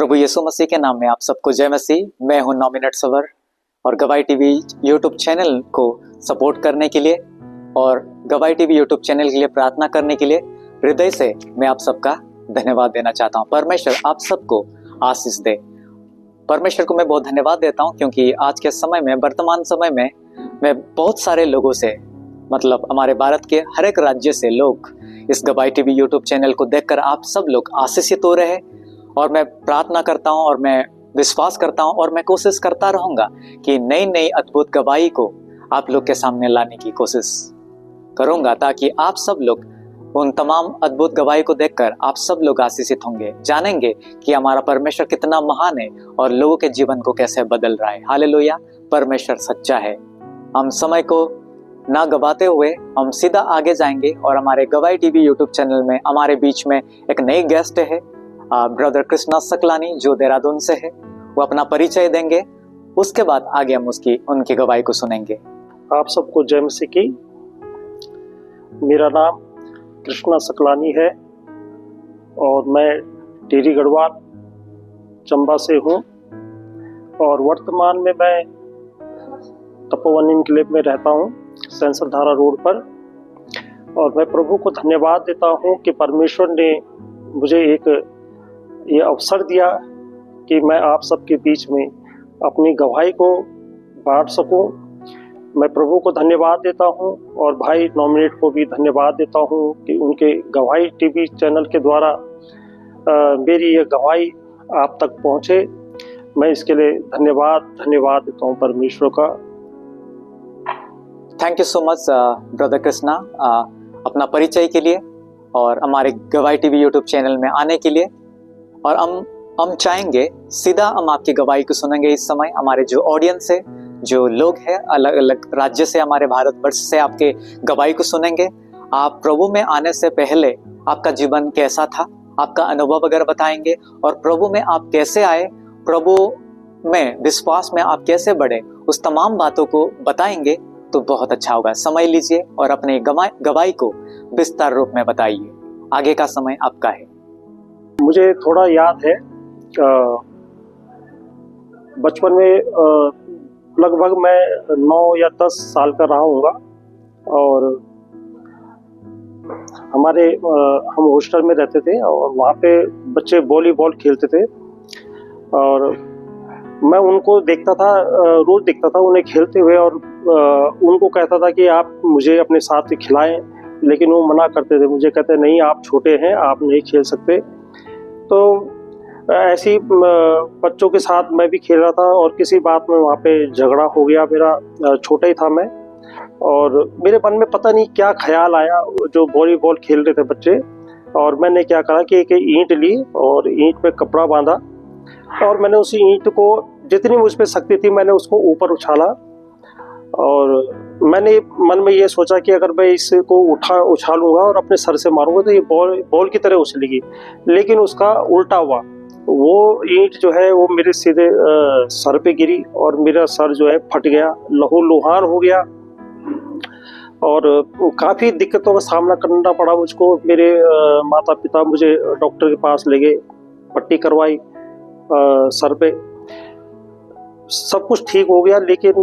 प्रभु यीशु मसीह के नाम में आप सबको जय मसीह। मैं हूं 9 मिनट सवर और गवाही टीवी यूट्यूब चैनल को सपोर्ट करने के लिए और गवाही टीवी यूट्यूब चैनल के लिए प्रार्थना करने के लिए हृदय से मैं आप सबका धन्यवाद देना चाहता हूं। परमेश्वर आप सबको आशीष दे। परमेश्वर को मैं बहुत धन्यवाद देता हूं क्योंकि आज के समय में, वर्तमान समय में मैं बहुत सारे लोगों से, मतलब हमारे भारत के हर एक राज्य से लोग इस गवाही टीवी यूट्यूब चैनल को देखकर आप सब लोग आशीषित हो रहे हैं। और मैं प्रार्थना करता हूं और मैं विश्वास करता हूं और मैं कोशिश करता रहूंगा कि नई नई अद्भुत गवाही को आप लोग के सामने लाने की कोशिश करूंगा, ताकि आप सब लोग उन तमाम अद्भुत गवाही को देखकर आप सब लोग आशीषित होंगे, जानेंगे कि हमारा परमेश्वर कितना महान है और लोगों के जीवन को कैसे बदल रहा है। हालेलुया, परमेश्वर सच्चा है। हम समय को ना गवाते हुए हम सीधा आगे जाएंगे और हमारे गवाही टीवी यूट्यूब चैनल में हमारे बीच में एक नई गेस्ट है, ब्रदर कृष्णा सकलानी, जो देहरादून से है। वो अपना परिचय देंगे, उसके बाद आगे हम उनकी गवाही को सुनेंगे। आप सबको जय मसीह की। मेरा नाम कृष्णा सकलानी है और मैं टेरी गढ़वाल चंबा से हूँ और वर्तमान में मैं तपोवन इनक्लेव में रहता हूँ, सेंसर धारा रोड पर। और मैं प्रभु को धन्यवाद देता हूँ कि परमेश्वर ने मुझे ये अवसर दिया कि मैं आप सबके बीच में अपनी गवाही को बांट सकूं। मैं प्रभु को धन्यवाद देता हूं और भाई 9 मिनट को भी धन्यवाद देता हूं कि उनके गवाही टीवी चैनल के द्वारा मेरी ये गवाही आप तक पहुंचे। मैं इसके लिए धन्यवाद देता हूं परमेश्वर का। Thank you so much brother Krishna, अपना परिचय के लिए और हमारे गवाही टीवी यूट्यूब चैनल में आने के लिए। और हम चाहेंगे सीधा हम आपकी गवाही को सुनेंगे। इस समय हमारे जो ऑडियंस है, जो लोग हैं अलग अलग राज्य से, हमारे भारतवर्ष से आपके गवाही को सुनेंगे। आप प्रभु में आने से पहले आपका जीवन कैसा था, आपका अनुभव वगैरह बताएंगे और प्रभु में आप कैसे आए, प्रभु में विश्वास में आप कैसे बढ़े, उस तमाम बातों को बताएंगे तो बहुत अच्छा होगा। समय लीजिए और अपने गवाही को विस्तार रूप में बताइए। आगे का समय आपका है। मुझे थोड़ा याद है, बचपन में लगभग मैं 9 या 10 साल का रहा हूँगा और हम हॉस्टल में रहते थे और वहाँ पे बच्चे वॉलीबॉल खेलते थे और मैं उनको देखता था, रोज देखता था उन्हें खेलते हुए और उनको कहता था कि आप मुझे अपने साथ खिलाएं, लेकिन वो मना करते थे। मुझे कहते नहीं, आप छोटे हैं, आप नहीं खेल सकते। तो ऐसी बच्चों के साथ मैं भी खेल रहा था और किसी बात में वहाँ पे झगड़ा हो गया मेरा। छोटा ही था मैं और मेरे मन में पता नहीं क्या ख्याल आया, जो वॉलीबॉल खेल रहे थे बच्चे, और मैंने क्या करा कि एक ईंट ली और ईंट पे कपड़ा बांधा और मैंने उसी ईंट को, जितनी मुझ पे शक्ति थी, मैंने उसको ऊपर उछाला और मैंने मन में ये सोचा कि अगर मैं इसको उछालूंगा और अपने सर से मारूंगा तो ये बॉल की तरह उछलेगी, लेकिन उसका उल्टा हुआ। वो ईंट जो है वो मेरे सीधे सर पे गिरी और मेरा सर जो है फट गया, लहूलुहान हो गया और काफ़ी दिक्कतों का सामना करना पड़ा मुझको। मेरे माता पिता मुझे डॉक्टर के पास ले गए, पट्टी करवाई सर पे, सब कुछ ठीक हो गया। लेकिन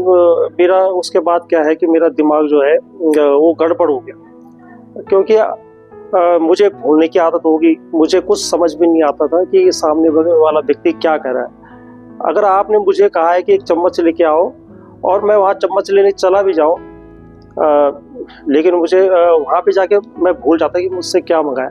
मेरा उसके बाद क्या है कि मेरा दिमाग जो है वो गड़बड़ हो गया, क्योंकि मुझे भूलने की आदत होगी। मुझे कुछ समझ भी नहीं आता था कि सामने वाला व्यक्ति क्या कह रहा है। अगर आपने मुझे कहा है कि एक चम्मच लेके आओ और मैं वहाँ चम्मच लेने चला भी जाऊँ, लेकिन मुझे वहाँ पे जाके मैं भूल जाता कि मुझसे क्या मंगाया।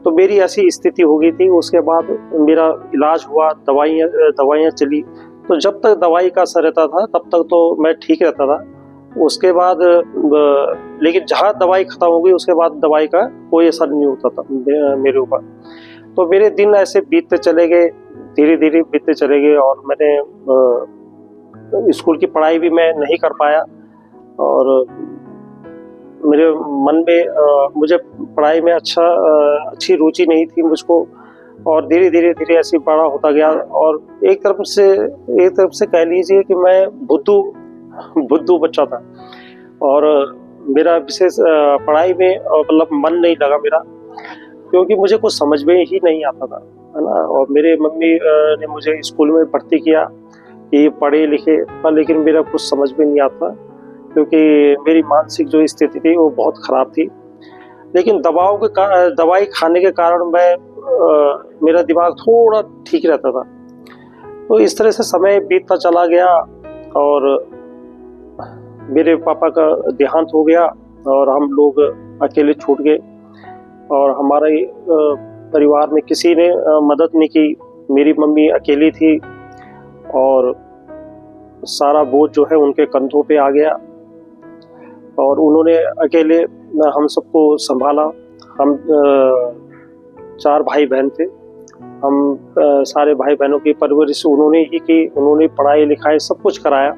तो मेरी ऐसी स्थिति हो गई थी। उसके बाद मेरा इलाज हुआ, दवाइयाँ चली। तो जब तक दवाई का असर रहता था तब तक तो मैं ठीक रहता था। उसके बाद लेकिन जहाँ दवाई खत्म हो गई उसके बाद दवाई का कोई असर नहीं होता था मेरे ऊपर। तो मेरे दिन ऐसे बीतते चले गए, धीरे धीरे बीतते चले गए और मैंने स्कूल की पढ़ाई भी मैं नहीं कर पाया और मेरे मन में मुझे पढ़ाई में अच्छी रुचि नहीं थी मुझको और धीरे धीरे ऐसे बड़ा होता गया। और एक तरफ से कह लीजिए कि मैं बुद्धू बच्चा था और मेरा विशेष पढ़ाई में मतलब मन नहीं लगा मेरा, क्योंकि मुझे कुछ समझ में ही नहीं आता था। है ना। और मेरे मम्मी ने मुझे स्कूल में भर्ती किया कि पढ़े लिखे, पर लेकिन मेरा कुछ समझ में नहीं आता, क्योंकि मेरी मानसिक जो स्थिति थी वो बहुत ख़राब थी। लेकिन दवाई खाने के कारण मेरा दिमाग थोड़ा ठीक रहता था। तो इस तरह से समय बीतता चला गया और मेरे पापा का देहांत हो गया और हम लोग अकेले छूट गए। और हमारे परिवार में किसी ने मदद नहीं की। मेरी मम्मी अकेली थी और सारा बोझ जो है उनके कंधों पे आ गया और उन्होंने अकेले हम सबको संभाला। हम 4 भाई बहन थे। हम सारे भाई बहनों की परवरिश उन्होंने ही की, उन्होंने पढ़ाई लिखाई सब कुछ कराया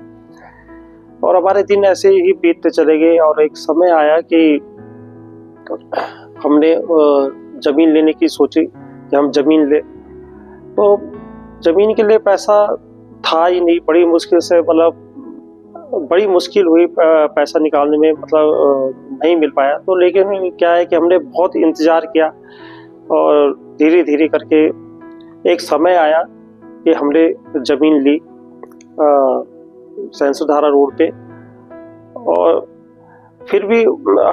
और हमारे दिन ऐसे ही बीतते चले गए। और एक समय आया कि हमने जमीन लेने की सोची कि हम जमीन ले। तो जमीन के लिए पैसा था ही नहीं, बड़ी मुश्किल से, मतलब बड़ी मुश्किल हुई पैसा निकालने में, मतलब नहीं मिल पाया। तो लेकिन क्या है कि हमने बहुत इंतज़ार किया और धीरे धीरे करके एक समय आया कि हमने ज़मीन ली सैंसुधारा रोड पे। और फिर भी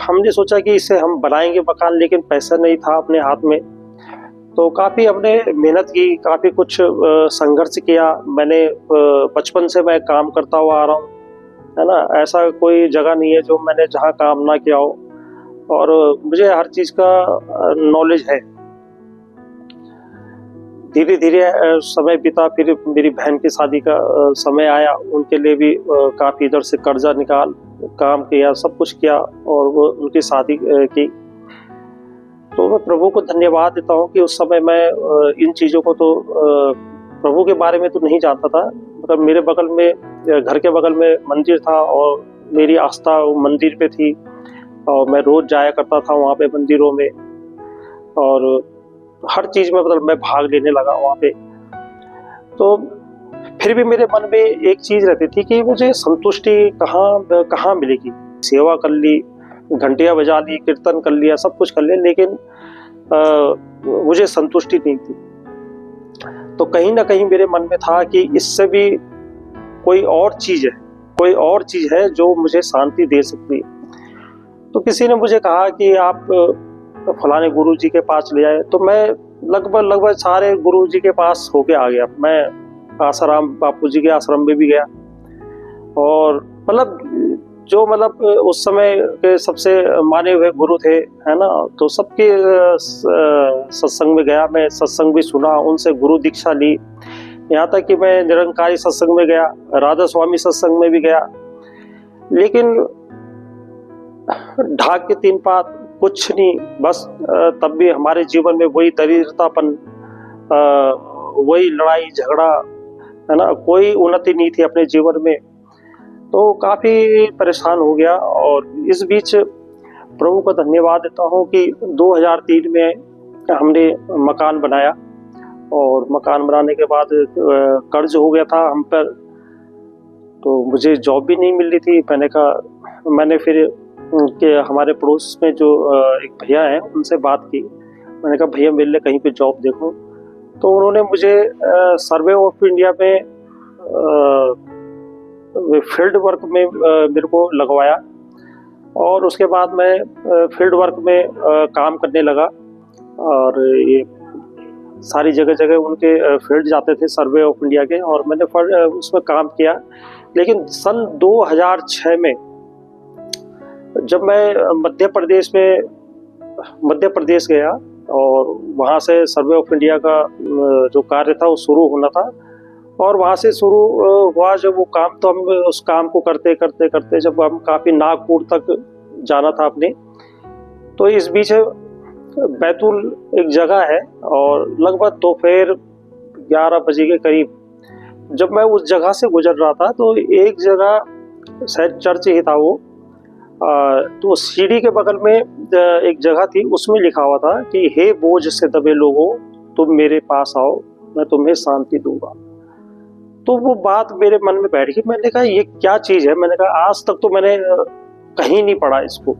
हमने सोचा कि इसे हम बनाएंगे मकान, लेकिन पैसा नहीं था अपने हाथ में। तो काफ़ी हमने मेहनत की, काफ़ी कुछ संघर्ष किया। मैंने बचपन से मैं काम करता हुआ आ रहा हूँ, है ना। ऐसा कोई जगह नहीं है जो मैंने जहाँ काम ना किया हो और मुझे हर चीज़ का नॉलेज है। धीरे धीरे समय बीता, फिर मेरी बहन की शादी का समय आया। उनके लिए भी काफ़ी इधर से कर्जा निकाल काम किया, सब कुछ किया और वो उनकी शादी की। तो मैं प्रभु को धन्यवाद देता हूँ कि उस समय मैं इन चीज़ों को तो प्रभु के बारे में तो नहीं जानता था। मतलब मेरे बगल में, घर के बगल में मंदिर था और मेरी आस्था वो मंदिर पे थी और मैं रोज़ जाया करता था वहाँ पे मंदिरों में और हर चीज़ में मतलब मैं भाग लेने लगा वहाँ पे। तो फिर भी मेरे मन में एक चीज़ रहती थी कि मुझे संतुष्टि कहाँ मिलेगी। सेवा कर ली, घंटियाँ बजा ली, कीर्तन कर लिया, सब कुछ कर लिया, लेकिन मुझे संतुष्टि नहीं थी। तो कहीं ना कहीं मेरे मन में था कि इससे भी कोई और चीज़ है जो मुझे शांति दे सकती है। तो किसी ने मुझे कहा कि आप फलाने गुरु जी के पास ले आए। तो मैं लगभग सारे गुरु जी के पास होके आ गया। मैं आसाराम बापू जी के आश्रम में भी गया और मतलब उस समय के सबसे माने हुए गुरु थे, है ना। तो सबके सत्संग में गया, मैं सत्संग भी सुना, उनसे गुरु दीक्षा ली। यहाँ तक कि मैं निरंकारी सत्संग में गया, राधा स्वामी सत्संग में भी गया, लेकिन ढाक के 3 पात कुछ नहीं। बस तब भी हमारे जीवन में वही दरिद्रतापन, वही लड़ाई झगड़ा, है ना। कोई उन्नति नहीं थी अपने जीवन में। तो काफ़ी परेशान हो गया और इस बीच प्रभु का धन्यवाद देता हूँ कि 2003 में हमने मकान बनाया और मकान बनाने के बाद कर्ज हो गया था हम पर। तो मुझे जॉब भी नहीं मिल रही थी। मैंने फिर कि हमारे पड़ोस में जो एक भैया हैं उनसे बात की। मैंने कहा भैया मेरे लिए कहीं पे जॉब देखो। तो उन्होंने मुझे सर्वे ऑफ इंडिया में फील्ड वर्क में मेरे को लगवाया और उसके बाद मैं फील्ड वर्क में काम करने लगा। और ये सारी जगह जगह उनके फील्ड जाते थे सर्वे ऑफ इंडिया के, और मैंने उसमें काम किया। लेकिन सन 2006 में जब मैं मध्य प्रदेश गया और वहाँ से सर्वे ऑफ इंडिया का जो कार्य था वो शुरू होना था, और वहाँ से शुरू हुआ जब वो काम, तो हम उस काम को करते करते करते जब हम काफ़ी नागपुर तक जाना था अपने, तो इस बीच बैतूल एक जगह है और लगभग दोपहर 11 बजे के करीब जब मैं उस जगह से गुजर रहा था, तो एक जगह शायद चर्च ही था वो, तो सीढ़ी के बगल में एक जगह थी, उसमें लिखा हुआ था कि हे बोझ से दबे लोगों तुम मेरे पास आओ, मैं तुम्हें शांति दूंगा। तो वो बात मेरे मन में बैठ गई। मैंने कहा ये क्या चीज़ है। मैंने कहा आज तक तो मैंने कहीं नहीं पढ़ा इसको,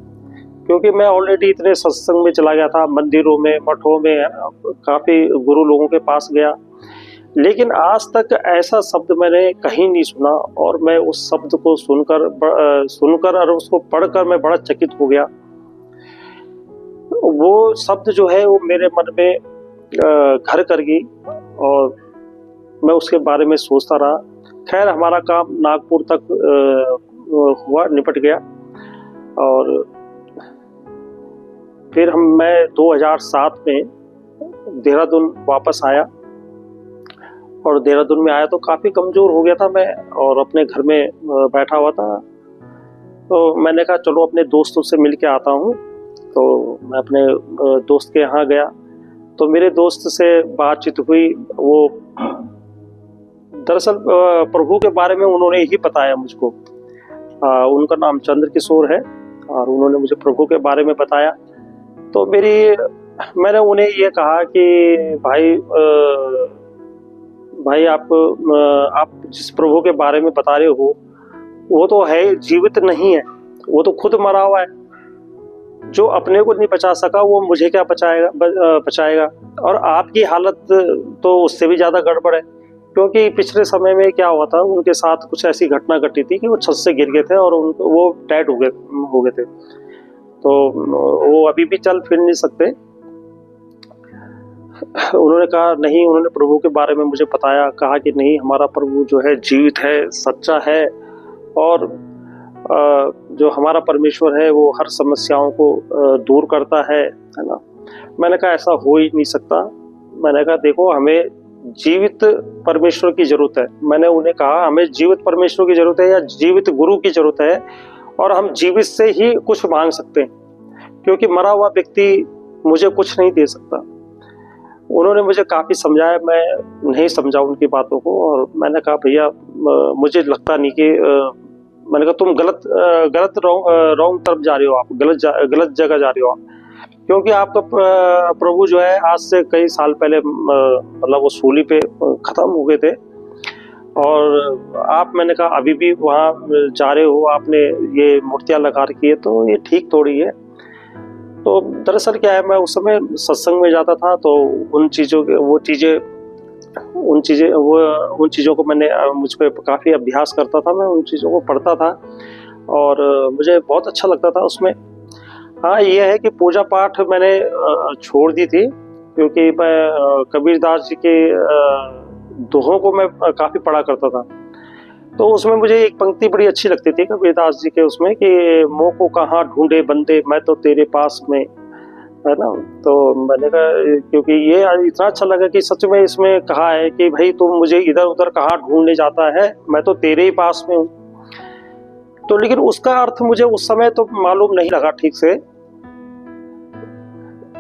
क्योंकि मैं ऑलरेडी इतने सत्संग में चला गया था, मंदिरों में, मठों में, है ना, काफी गुरु लोगों के पास गया, लेकिन आज तक ऐसा शब्द मैंने कहीं नहीं सुना। और मैं उस शब्द को सुनकर और उसको पढ़कर मैं बड़ा चकित हो गया। वो शब्द जो है वो मेरे मन में घर कर गई और मैं उसके बारे में सोचता रहा। खैर हमारा काम नागपुर तक हुआ, निपट गया। और फिर मैं 2007 में देहरादून वापस आया। और देहरादून में आया तो काफ़ी कमज़ोर हो गया था मैं, और अपने घर में बैठा हुआ था। तो मैंने कहा चलो अपने दोस्तों से मिल के आता हूँ। तो मैं अपने दोस्त के यहाँ गया। तो मेरे दोस्त से बातचीत हुई। वो दरअसल प्रभु के बारे में उन्होंने ही बताया मुझको। उनका नाम चंद्र किशोर है और उन्होंने मुझे प्रभु के बारे में बताया। तो मैंने उन्हें ये कहा कि भाई आप जिस प्रभु के बारे में बता रहे हो वो तो है, जीवित नहीं है, वो तो खुद मरा हुआ है। जो अपने को नहीं बचा सका वो मुझे क्या बचाएगा। और आपकी हालत तो उससे भी ज़्यादा गड़बड़ है, क्योंकि पिछले समय में क्या हुआ था, उनके साथ कुछ ऐसी घटना घटी थी कि वो छत से गिर गए थे और वो डेड हो गए थे। तो वो अभी भी चल फिर नहीं सकते। उन्होंने कहा नहीं, उन्होंने प्रभु के बारे में मुझे बताया, कहा कि नहीं, हमारा प्रभु जो है जीवित है, सच्चा है, और जो हमारा परमेश्वर है वो हर समस्याओं को दूर करता है ना। मैंने कहा ऐसा हो ही नहीं सकता। मैंने कहा देखो, हमें जीवित परमेश्वर की जरूरत है। मैंने उन्हें कहा हमें जीवित परमेश्वर की जरूरत है या जीवित गुरु की जरूरत है, और हम जीवित से ही कुछ मांग सकते हैं, क्योंकि मरा हुआ व्यक्ति मुझे कुछ नहीं दे सकता। उन्होंने मुझे काफ़ी समझाया, मैं नहीं समझा उनकी बातों को। और मैंने कहा भैया मुझे लगता नहीं कि मैंने कहा तुम गलत रॉन्ग तरफ जा रहे हो, आप गलत जगह जा रहे हो आप, क्योंकि आपका प्रभु जो है आज से कई साल पहले मतलब वो सूली पे ख़त्म हो गए थे। और आप, मैंने कहा अभी भी वहाँ जा रहे हो, आपने ये मूर्तियाँ लगा रखी है, तो ये ठीक थोड़ी है। तो दरअसल क्या है, मैं उस समय सत्संग में जाता था, तो उन चीज़ों को मैंने मुझ पर काफ़ी अभ्यास करता था। मैं उन चीज़ों को पढ़ता था और मुझे बहुत अच्छा लगता था उसमें। हाँ, ये है कि पूजा पाठ मैंने छोड़ दी थी, क्योंकि मैं कबीरदास जी के दोहों को मैं काफ़ी पढ़ा करता था। तो उसमें मुझे एक पंक्ति बड़ी अच्छी लगती थी कबीरदास जी के, उसमें कि मोह को कहाँ ढूंढे बंदे, मैं तो तेरे पास में, है ना। तो मैंने कहा, क्योंकि ये इतना अच्छा लगा कि सच में इसमें कहा है कि भाई तुम मुझे इधर उधर कहाँ ढूंढने जाता है, मैं तो तेरे ही पास में हूँ। तो लेकिन उसका अर्थ मुझे उस समय तो मालूम नहीं लगा ठीक से,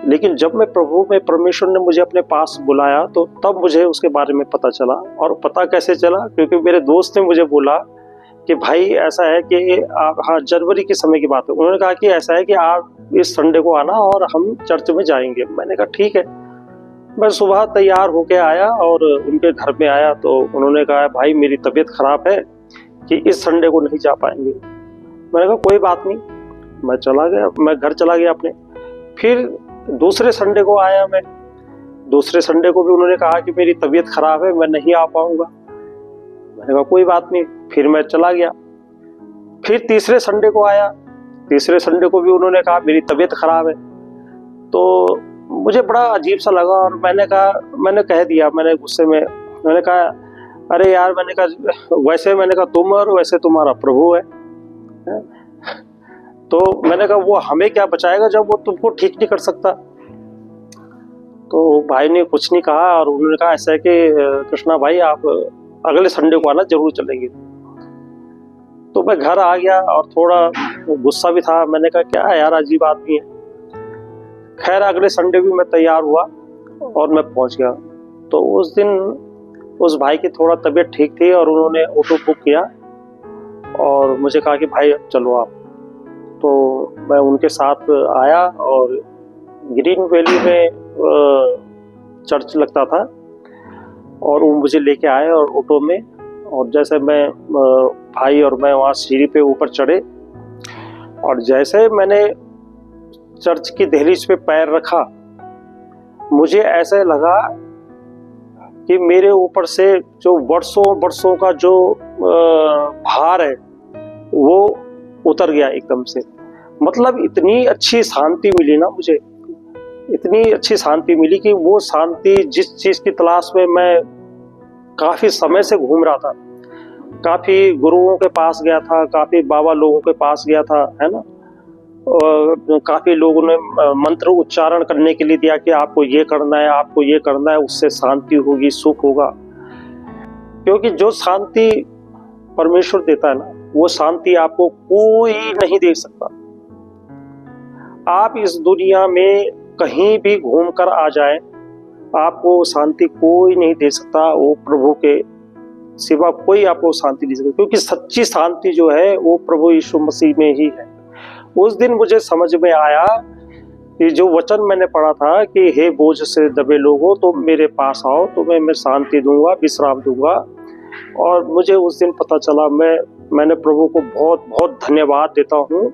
लेकिन जब मैं प्रभु में परमेश्वर ने मुझे अपने पास बुलाया तो तब मुझे उसके बारे में पता चला। और पता कैसे चला, क्योंकि मेरे दोस्त ने मुझे बोला कि भाई ऐसा है कि हाँ, जनवरी के समय की बात है, उन्होंने कहा कि ऐसा है कि आप इस संडे को आना और हम चर्च में जाएंगे। मैंने कहा ठीक है। मैं सुबह तैयार होके आया और उनके घर में आया, तो उन्होंने कहा भाई मेरी तबीयत खराब है कि इस संडे को नहीं जा पाएंगे। मैंने कहा कोई बात नहीं, मैं घर चला गया अपने। फिर दूसरे संडे को आया मैं, दूसरे संडे को भी उन्होंने कहा कि मेरी तबीयत खराब है, मैं नहीं आ पाऊंगा। मैंने कहा कोई बात नहीं, फिर मैं चला गया। फिर तीसरे संडे को आया, तीसरे संडे को भी उन्होंने कहा मेरी तबीयत खराब है। तो मुझे बड़ा अजीब सा लगा और मैंने कह दिया, मैंने गुस्से में मैंने कहा अरे यार, मैंने कहा वैसे, मैंने कहा तुम और वैसे तुम्हारा प्रभु है। तो मैंने कहा वो हमें क्या बचाएगा जब वो तुमको ठीक नहीं कर सकता। तो भाई ने कुछ नहीं कहा और उन्होंने कहा ऐसा है कि कृष्णा भाई आप अगले संडे को आना, जरूर चलेंगे। तो मैं घर आ गया और थोड़ा गुस्सा भी था। मैंने कहा क्या यार, अजीब आदमी है। खैर अगले संडे भी मैं तैयार हुआ और मैं पहुंच गया। तो उस दिन उस भाई की थोड़ा तबीयत ठीक थी और उन्होंने ऑटो बुक किया और मुझे कहा कि भाई अब चलो आप। तो मैं उनके साथ आया और ग्रीन वैली में चर्च लगता था और वो मुझे लेके आए और ऑटो में, और जैसे मैं भाई और मैं वहाँ सीढ़ी पे ऊपर चढ़े और जैसे मैंने चर्च की दहलीज पे पैर रखा, मुझे ऐसे लगा कि मेरे ऊपर से जो वर्षों वर्षों का जो भार है वो उतर गया एकदम से। मतलब इतनी अच्छी शांति मिली ना मुझे, इतनी अच्छी शांति मिली कि वो शांति जिस चीज की तलाश में मैं काफी समय से घूम रहा था, काफी गुरुओं के पास गया था, काफी बाबा लोगों के पास गया था, है ना, और काफी लोगों ने मंत्र उच्चारण करने के लिए दिया कि आपको ये करना है, आपको ये करना है, उससे शांति होगी, सुख होगा। क्योंकि जो शांति परमेश्वर देता है ना, वो शांति आपको कोई नहीं दे सकता। आप इस दुनिया में कहीं भी घूम कर आ जाए, आपको शांति कोई नहीं दे सकता, वो प्रभु के सिवा कोई आपको शांति नहीं सकता। क्योंकि सच्ची शांति जो है वो प्रभु यीशु मसीह में ही है। उस दिन मुझे समझ में आया कि जो वचन मैंने पढ़ा था कि हे बोझ से दबे लोगों, तो मेरे पास आओ, तो मैं शांति दूंगा, विश्राम दूंगा। और मुझे उस दिन पता चला, मैंने प्रभु को बहुत बहुत धन्यवाद देता हूँ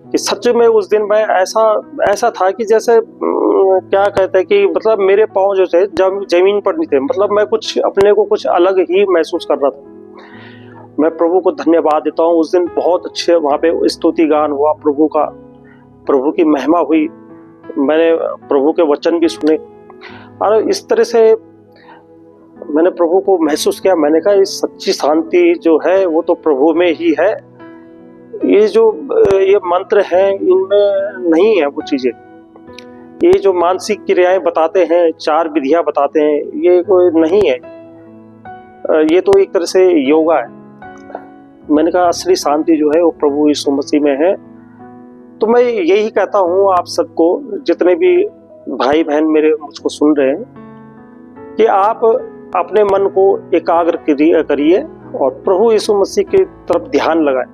कि सच में उस दिन मैं ऐसा था कि जैसे क्या कहते हैं कि मतलब मेरे पाँव जो थे जमीन पर नहीं थे। मतलब मैं कुछ अपने को कुछ अलग ही महसूस कर रहा था। मैं प्रभु को धन्यवाद देता हूँ। उस दिन बहुत अच्छे वहाँ पे स्तुति गान हुआ प्रभु का, प्रभु की महिमा हुई, मैंने प्रभु के वचन भी सुने और इस तरह से मैंने प्रभु को महसूस किया। मैंने कहा इस सच्ची शांति जो है वो तो प्रभु में ही है। ये मंत्र हैं, इनमें नहीं है वो चीजें। ये जो मानसिक क्रियाएं बताते हैं, 4 विधियां बताते हैं, ये कोई नहीं है। ये तो एक तरह से योगा है। मैंने कहा असली शांति जो है वो प्रभु यीशु मसीह में है। तो मैं यही कहता हूँ आप सबको, जितने भी भाई बहन मेरे मुझको सुन रहे हैं, कि आप अपने मन को एकाग्र करिए और प्रभु यीशु मसीह की तरफ ध्यान लगाएं,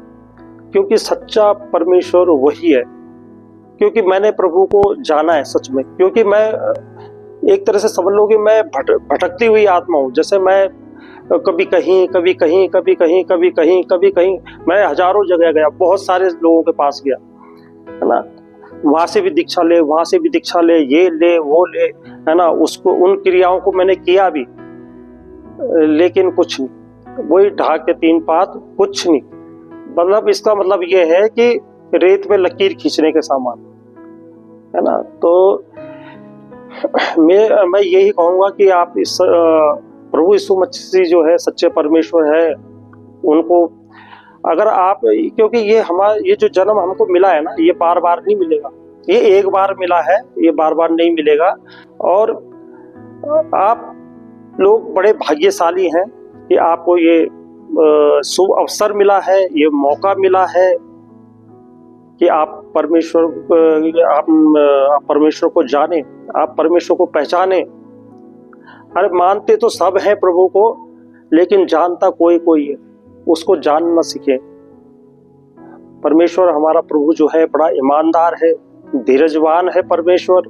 क्योंकि सच्चा परमेश्वर वही है। क्योंकि मैंने प्रभु को जाना है सच में। क्योंकि मैं एक तरह से समझ लो कि मैं भटकती हुई आत्मा हूँ। जैसे मैं कभी कहीं कभी कहीं कभी कहीं कभी कहीं कभी कहीं, मैं हजारों जगह गया, बहुत सारे लोगों के पास गया, है ना, वहां से भी दीक्षा ले, वहां से भी दीक्षा ले, ये ले वो ले, है ना, उसको उन क्रियाओं को मैंने किया भी, लेकिन कुछ नहीं, वही ढाक के 3 पात, कुछ नहीं। मतलब इसका मतलब ये है कि रेत में लकीर खींचने के सामान, है ना। तो मैं यही कहूंगा कि आप इस प्रभु यीशु मसीह जो है सच्चे परमेश्वर है, उनको अगर आप, क्योंकि ये जो जन्म हमको मिला है ना, ये बार बार नहीं मिलेगा। ये एक बार मिला है, ये बार बार नहीं मिलेगा। और आप लोग बड़े भाग्यशाली हैं कि आपको ये शुभ अवसर मिला है, ये मौका मिला है कि आप परमेश्वर को जाने, आप परमेश्वर को पहचाने। अरे मानते तो सब हैं प्रभु को, लेकिन जानता कोई कोई है, उसको जानना सीखे। परमेश्वर हमारा प्रभु जो है बड़ा ईमानदार है, धीरजवान है परमेश्वर,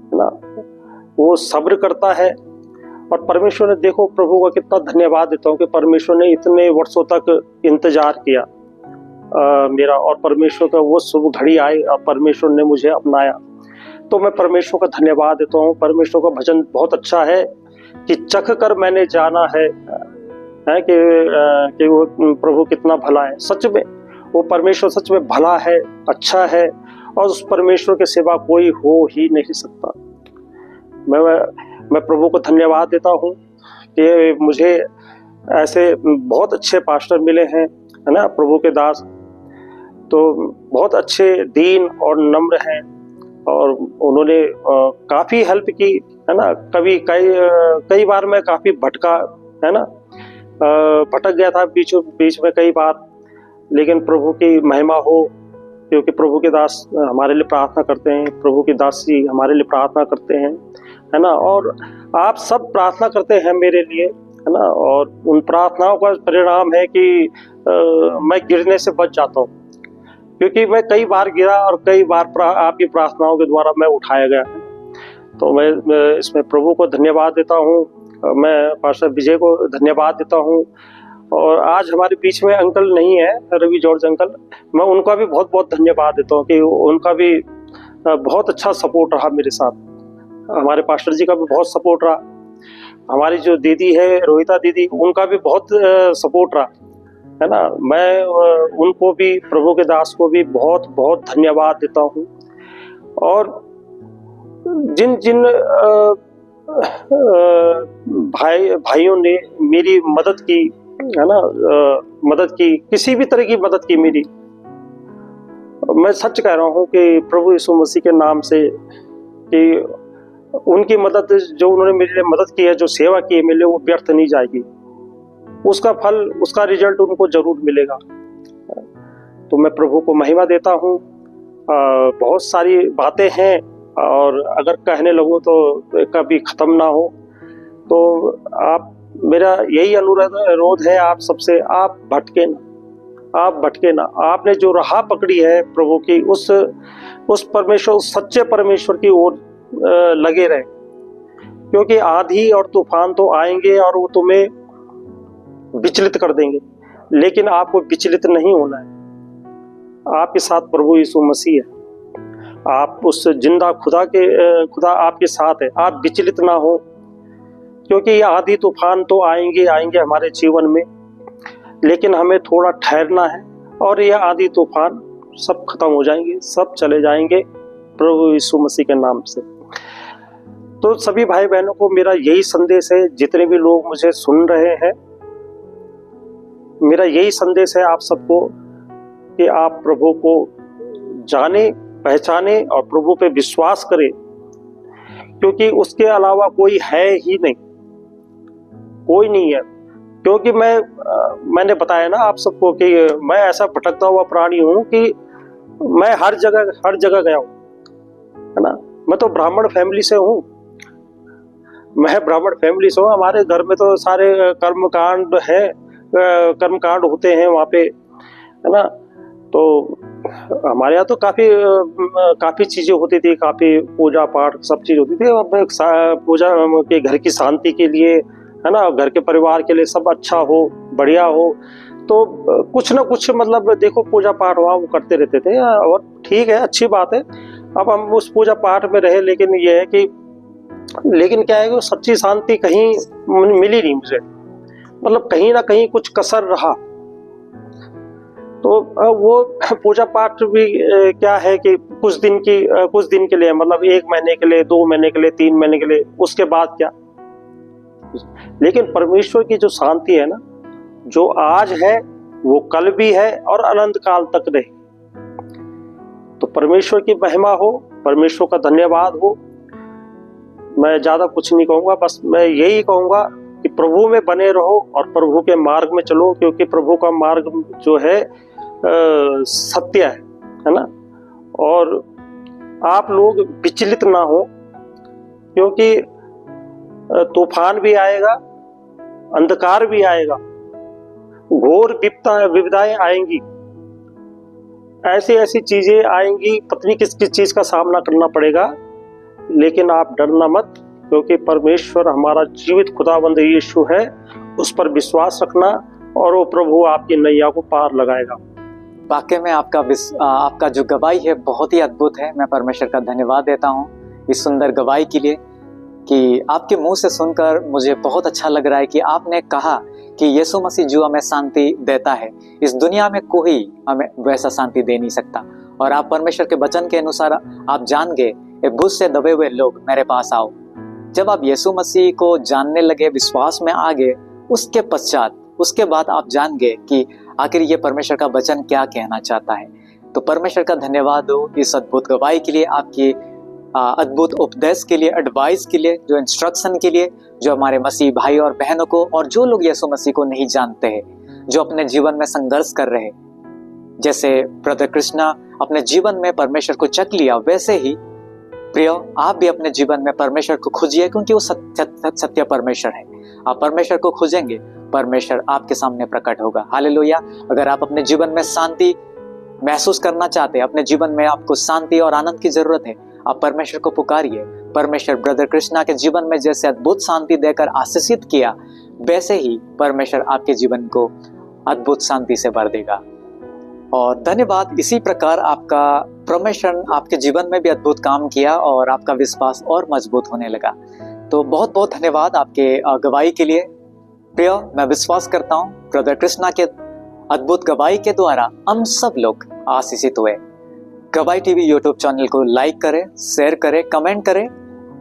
है ना, वो सब्र करता है। और परमेश्वर ने, देखो प्रभु का कितना धन्यवाद देता हूँ कि परमेश्वर ने इतने वर्षों तक इंतजार किया मेरा, और परमेश्वर का वो शुभ घड़ी आई और परमेश्वर ने मुझे अपनाया। तो मैं परमेश्वर का धन्यवाद देता हूँ। परमेश्वर का भजन बहुत अच्छा है कि चख कर मैंने जाना है कि वो प्रभु कितना भला है। सच में वो परमेश्वर सच में भला है, अच्छा है, और उस परमेश्वर के सिवा कोई हो ही नहीं सकता। मैं प्रभु को धन्यवाद देता हूँ कि मुझे ऐसे बहुत अच्छे पास्टर मिले हैं, है ना, प्रभु के दास। तो बहुत अच्छे, दीन और नम्र हैं, और उन्होंने काफ़ी हेल्प की, है ना। कई बार मैं काफ़ी भटका, है ना, भटक गया था बीच में कई बार, लेकिन प्रभु की महिमा हो, क्योंकि प्रभु के दास हमारे लिए प्रार्थना करते हैं, प्रभु के दास जी हमारे लिए प्रार्थना करते हैं, है ना। और आप सब प्रार्थना करते हैं मेरे लिए, है ना, और उन प्रार्थनाओं का परिणाम है कि मैं गिरने से बच जाता हूँ, क्योंकि मैं कई बार गिरा और कई बार आपकी प्रार्थनाओं के द्वारा मैं उठाया गया। तो मैं इसमें प्रभु को धन्यवाद देता हूँ। मैं पास्टर विजय को धन्यवाद देता हूँ। और आज हमारे बीच में अंकल नहीं है, रवि जॉर्ज अंकल, मैं उनका भी बहुत बहुत धन्यवाद देता हूँ कि उनका भी बहुत अच्छा सपोर्ट रहा मेरे साथ। हमारे पास्टर जी का भी बहुत सपोर्ट रहा। हमारी जो दीदी है रोहिता दीदी, उनका भी बहुत सपोर्ट रहा, है ना। मैं उनको भी, प्रभु के दास को भी बहुत बहुत धन्यवाद देता हूँ। और जिन जिन भाइयों ने मेरी मदद की, है ना, मदद की, किसी भी तरह की मदद की मेरी, मैं सच कह रहा हूँ कि प्रभु यीशु मसीह के नाम से, कि उनकी मदद जो उन्होंने मेरे लिए मदद की है, जो सेवा की है मेरे लिए, वो व्यर्थ नहीं जाएगी। उसका फल, उसका रिजल्ट उनको जरूर मिलेगा। तो मैं प्रभु को महिमा देता हूँ। बहुत सारी बातें हैं और अगर कहने लगूँ तो कभी खत्म ना हो। तो आप, मेरा यही अनुरोध है आप सबसे, आप भटके ना, आप भटके ना। आपने जो राह पकड़ी है प्रभु की, उस परमेश्वर, उस सच्चे परमेश्वर की ओर लगे रहे, क्योंकि आंधी और तूफान तो आएंगे और वो तुम्हें विचलित कर देंगे, लेकिन आपको विचलित नहीं होना है। आपके साथ प्रभु यीशु मसीह है। आप उस जिंदा खुदा आपके साथ है। आप विचलित ना हो, क्योंकि ये आंधी तूफान तो आएंगे हमारे जीवन में, लेकिन हमें थोड़ा ठहरना है और ये आंधी तूफान सब खत्म हो जाएंगे, सब चले जाएंगे प्रभु यीशु मसीह के नाम से। तो सभी भाई बहनों को मेरा यही संदेश है, जितने भी लोग मुझे सुन रहे हैं, मेरा यही संदेश है आप सबको कि आप प्रभु को जाने, पहचाने और प्रभु पे विश्वास करें, क्योंकि उसके अलावा कोई है ही नहीं, कोई नहीं है। क्योंकि मैंने बताया ना आप सबको कि मैं ऐसा भटकता हुआ प्राणी हूं कि मैं हर जगह गया हूं, है ना। मैं तो ब्राह्मण फैमिली से हूं, हमारे घर में तो सारे कर्मकांड होते हैं वहाँ पे, है ना। तो हमारे यहाँ तो काफी चीजें होती थी, काफी पूजा पाठ सब चीज होती थी। पूजा के घर की शांति के लिए, है ना, घर के परिवार के लिए सब अच्छा हो, बढ़िया हो, तो कुछ ना कुछ मतलब देखो पूजा पाठ वहाँ वो करते रहते थे, और ठीक है, अच्छी बात है। अब हम उस पूजा पाठ में रहे, लेकिन ये है कि क्या है कि सच्ची शांति कहीं मिली नहीं मुझे, मतलब कहीं ना कहीं कुछ कसर रहा। तो वो पूजा पाठ भी क्या है कि कुछ दिन के लिए, मतलब 1 महीने के लिए, 2 महीने के लिए, 3 महीने के लिए, उसके बाद क्या। लेकिन परमेश्वर की जो शांति है ना, जो आज है वो कल भी है और अनंत काल तक रहे। तो परमेश्वर की महिमा हो, परमेश्वर का धन्यवाद हो। मैं ज्यादा कुछ नहीं कहूंगा, बस मैं यही कहूंगा कि प्रभु में बने रहो और प्रभु के मार्ग में चलो, क्योंकि प्रभु का मार्ग जो है सत्य है ना। और आप लोग विचलित ना हो, क्योंकि तूफान भी आएगा, अंधकार भी आएगा, घोर विपदाएं आएंगी, ऐसी चीजें आएंगी, पत्नी किस चीज का सामना करना पड़ेगा। लेकिन आप डरना मत, क्योंकि परमेश्वर हमारा जीवित खुदाबंद यीशु है, उस पर विश्वास रखना और वो प्रभु आपकी नैया को पार लगाएगा। वाकई में आपका जो गवाही है बहुत ही अद्भुत है। मैं परमेश्वर का धन्यवाद देता हूँ इस सुंदर गवाही के लिए, कि आपके मुंह से सुनकर मुझे बहुत अच्छा लग रहा है कि आपने कहा कि यीशु मसीह जो हमें शांति देता है, इस दुनिया में कोई हमें वैसा शांति दे नहीं सकता। और आप परमेश्वर के वचन के अनुसार आप जान गए, एक बुझ से दबे हुए लोग मेरे पास आओ। जब आप यीशु मसीह को जानने लगे, विश्वास में आ गए, उसके बाद आप जान गए कि आखिर ये परमेश्वर का वचन क्या कहना चाहता है। तो परमेश्वर का धन्यवाद हो इस अद्भुत गवाही के लिए, आपकी अद्भुत उपदेश के लिए, एडवाइस के लिए, जो इंस्ट्रक्शन के लिए, जो हमारे मसीह भाई और बहनों को और जो लोग यीशु मसीह को नहीं जानते हैं, जो अपने जीवन में संघर्ष कर रहे हैं, जैसे ब्रदर कृष्णा अपने जीवन में परमेश्वर को चख लिया, वैसे ही प्रियो आप भी अपने जीवन में परमेश्वर को खोजिए, क्योंकि वो सत्य परमेश्वर है। आप परमेश्वर को खोजेंगे, परमेश्वर आपके सामने प्रकट होगा। हालेलुया। अगर आप अपने जीवन में शांति महसूस करना चाहते हैं, अपने जीवन में आपको शांति और आनंद की जरूरत है, आप परमेश्वर को पुकारिए। परमेश्वर ब्रदर कृष्णा के जीवन में जैसे अद्भुत शांति देकर आशीषित किया, वैसे ही परमेश्वर आपके जीवन को अद्भुत शांति से भर देगा। और धन्यवाद। इसी प्रकार आपका परमेश्वर आपके जीवन में भी अद्भुत काम किया और आपका विश्वास और मजबूत होने लगा। तो बहुत बहुत धन्यवाद आपके गवाही के लिए। प्रिय, मैं विश्वास करता हूँ ब्रदर कृष्णा के अद्भुत गवाही के द्वारा हम सब लोग आशीषित हुए। गवाही टीवी यूट्यूब चैनल को लाइक करें, शेयर करें, कमेंट करें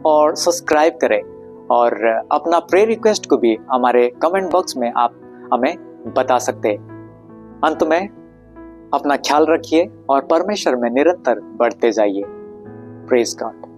और सब्सक्राइब करें, और अपना प्रेयर रिक्वेस्ट को भी हमारे कमेंट बॉक्स में आप हमें बता सकते हैं। अंत में अपना ख्याल रखिए और परमेश्वर में निरंतर बढ़ते जाइए। Praise God.